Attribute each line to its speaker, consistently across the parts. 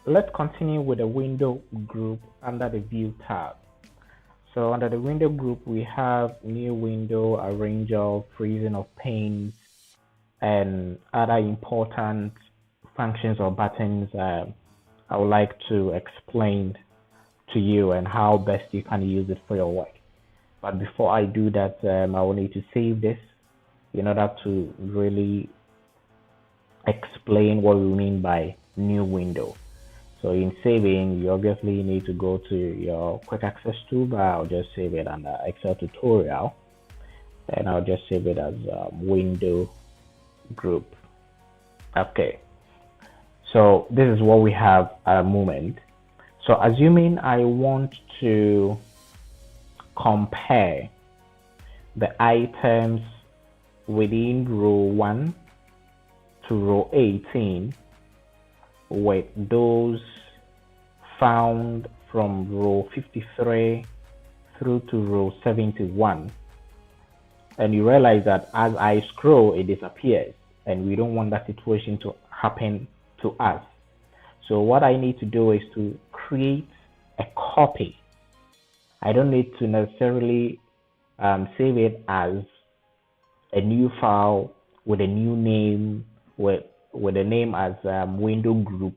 Speaker 1: let's continue with the window group under the view tab. So under the window group, we have new window, arranger, freezing of panes, and other important functions or buttons I would like to explain to you and how best you can use it for your work. But before I do that, I will need to save this in order to really explain what we mean by new window. So in saving, you obviously need to go to your quick access toolbar. I'll just save it under Excel tutorial, and I'll just save it as window group. Okay, so this is what we have at the moment. So assuming I want to compare the items within row 1 to row 18 with those found from row 53 through to row 71, and you realize that as I scroll it disappears, and we don't want that situation to happen to us. So what I need to do is to create a copy. I don't need to necessarily save it as a new file with a new name, with a name as window group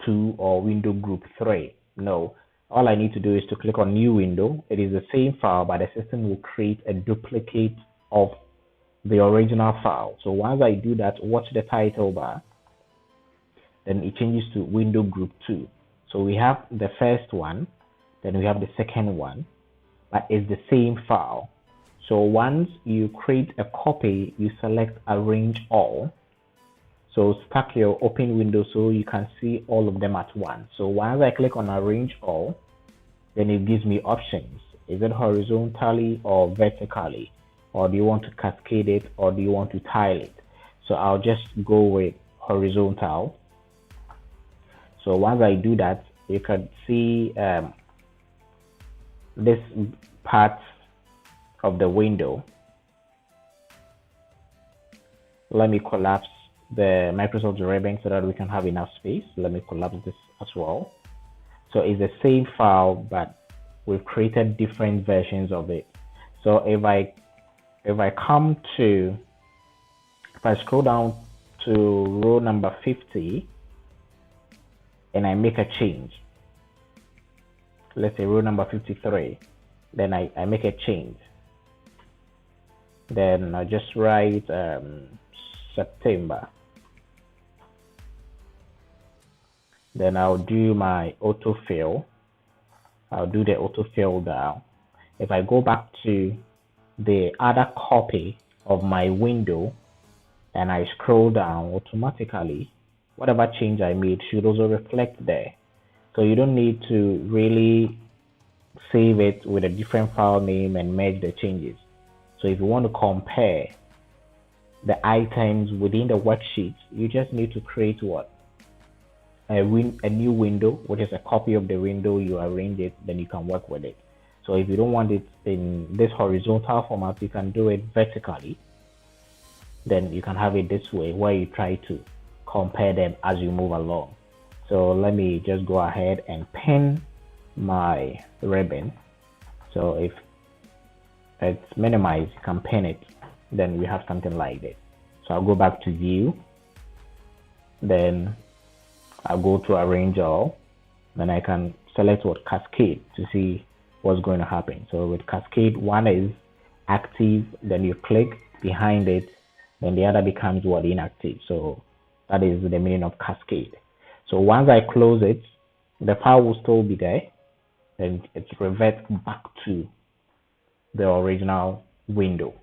Speaker 1: 2 or window group 3. No, all I need to do is to click on new window. It is the same file, but the system will create a duplicate of the original file. So once I do that, watch the title bar, then it changes to window group 2. So we have the first one, then we have the second one, but it's the same file. So once you create a copy, you select arrange all. So stack your open window so you can see all of them at once. So once I click on arrange all, then it gives me options. Is it horizontally or vertically? Or do you want to cascade it, or do you want to tile it? So I'll just go with horizontal. So once I do that, you can see this part of the window. Let me collapse the Microsoft ribbon so that we can have enough space. Let me collapse this as well. So it's the same file, but we've created different versions of it. So if I scroll down to row number 50 and I make a change, let's say row number 53, then I make a change, then I just write September, then I'll do my autofill. I'll do the autofill down. If I go back to the other copy of my window and I scroll down, automatically whatever change I made should also reflect there. So you don't need to really save it with a different file name and merge the changes. So if you want to compare the items within the worksheet, you just need to create what? A new window, which is a copy of the window. You arrange it, then you can work with it. So if you don't want it in this horizontal format, you can do it vertically. Then you can have it this way, where you try to compare them as you move along. So let me just go ahead and pin my ribbon. So if it's minimized, you can pin it, then we have something like this. So I'll go back to view, then I'll go to arrange all, then I can select what cascade to see what's going to happen. So with cascade, one is active, then you click behind it, then the other becomes what? Inactive. So that is the meaning of cascade. So once I close it, the file will still be there, and it reverts back to the original window.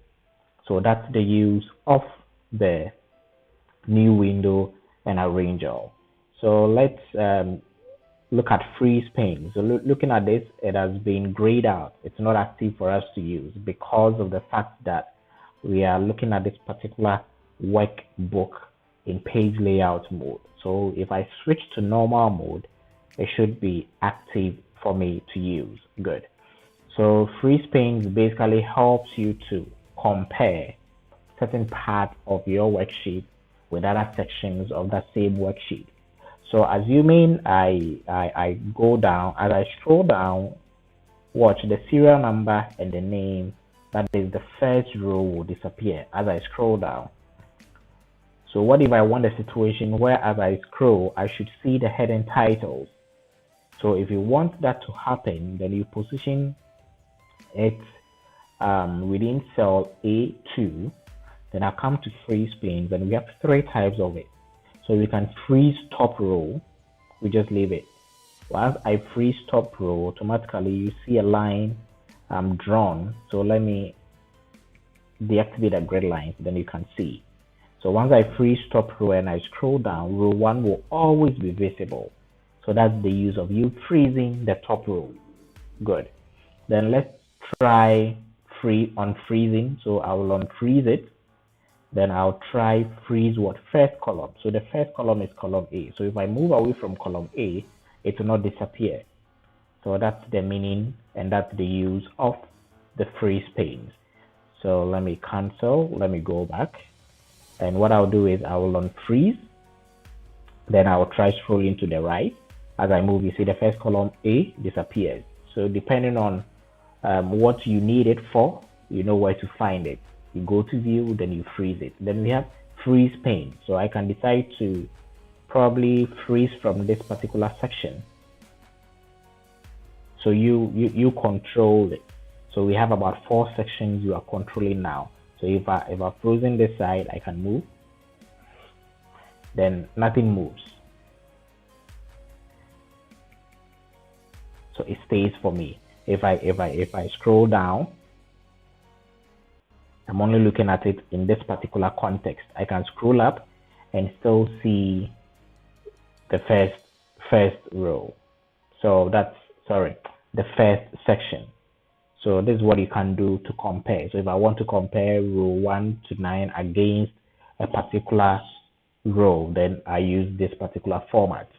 Speaker 1: So that's the use of the new window and arrange all. So let's look at freeze pane. So looking at this, it has been grayed out. It's not active for us to use because of the fact that we are looking at this particular workbook in page layout mode. So if I switch to normal mode, it should be active for me to use. Good. So freeze pane basically helps you to compare certain parts of your worksheet with other sections of that same worksheet. So assuming I go down, as I scroll down, watch the serial number and the name, that is the first row, will disappear as I scroll down. So what if I want a situation where as I scroll, I should see the heading titles? So if you want that to happen, then you position it within cell A2. Then I'll come to freeze panes, and we have three types of it. So we can freeze top row, we just leave it. Once I freeze top row, automatically you see a line drawn. So let me deactivate the grid lines, then you can see. So once I freeze top row and I scroll down, row 1 will always be visible. So that's the use of you freezing the top row. Good. Then let's try unfreezing. So I will unfreeze it. Then I'll try freeze what? First column. So the first column is column A. So if I move away from column A, it will not disappear. So that's the meaning and that's the use of the freeze panes. So let me cancel. Let me go back. And what I'll do is I will unfreeze. Then I will try scrolling to the right. As I move, you see the first column A disappears. So depending on what you need it for, you know where to find it. You go to view, then you freeze it. Then we have freeze pane. So I can decide to probably freeze from this particular section. So you control it. So we have about 4 sections you are controlling now. So if I've frozen this side, I can move. Then nothing moves. So it stays for me. If I scroll down, I'm only looking at it in this particular context. I can scroll up and still see the first row. So that's, sorry, the first section. So this is what you can do to compare. So if I want to compare row 1 to 9 against a particular row, then I use this particular format.